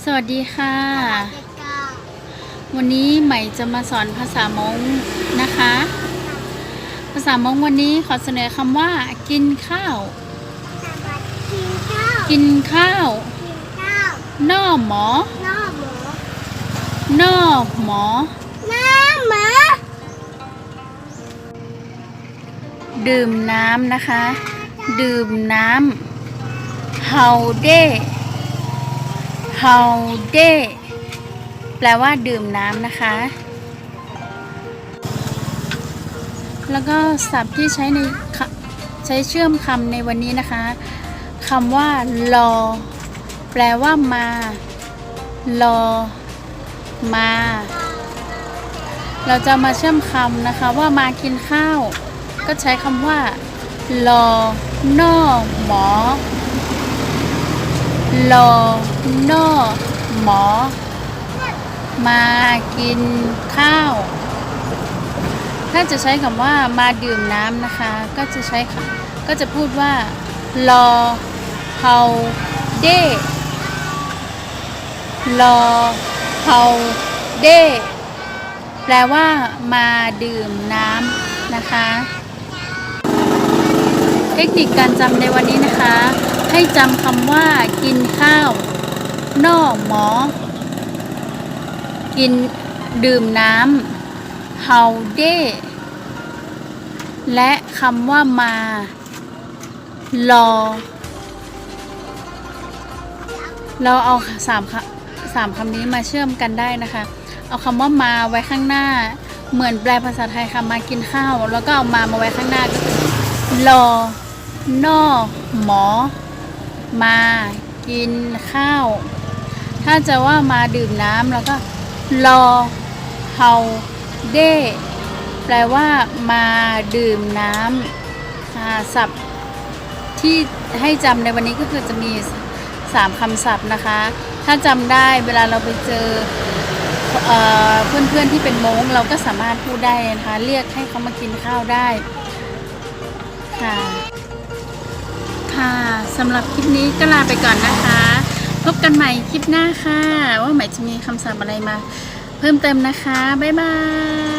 สวัสดีค่ะ วันนี้ใหม่จะมาสอนภาษามงนะคะ ภาษามงวันนี้ขอเสนอคำว่ากินข้าว กินข้าวน่อหมอน่อหมอดื่มน้ำนะคะ ดื่มน้ำเฮาเด้เฮาเด้แปลว่าดื่มน้ำนะคะ แล้วก็ศัพท์ที่ใช้เชื่อมคำในวันนี้นะคะคำว่ารอแปลว่ามารอมาเราจะมาเชื่อมคำนะคะว่ามากินข้าวก็ใช้คำว่ารอนอหมอรอนอหมอมากินข้าวถ้าจะใช้คำว่ามาดื่มน้ำนะคะก็จะพูดว่ารอเฮาเด้รอเฮาเด้แปลว่ามาดื่มน้ำนะคะเทคนิคการจำในวันนี้นะคะให้จำคำว่ากินข้าวนอหมอกินดื่มน้ำเฮาเด้และคำว่ามารอเราเอาสามคำนี้มาเชื่อมกันได้นะคะเอาคำว่ามาไว้ข้างหน้าเหมือนแปลภาษาไทยค่ะมากินข้าวแล้วก็เอามาไว้ข้างหน้าก็คือรอนอหมอมากินข้าวถ้าจะว่ามาดื่มน้ำแล้วก็รอเฮาเด้แปลว่ามาดื่มน้ำศัพท์ที่ให้จำในวันนี้ก็คือจะมี3คำศัพท์นะคะถ้าจำได้เวลาเราไปเจอเพื่อนๆที่เป็นม้งเราก็สามารถพูดได้นะคะเรียกให้เขามากินข้าวได้ค่ะสำหรับคลิปนี้ก็ลาไปก่อนนะคะพบกันใหม่คลิปหน้าค่ะว่าใหม่จะมีคำศัพท์อะไรมาเพิ่มเติมนะคะบ๊ายบาย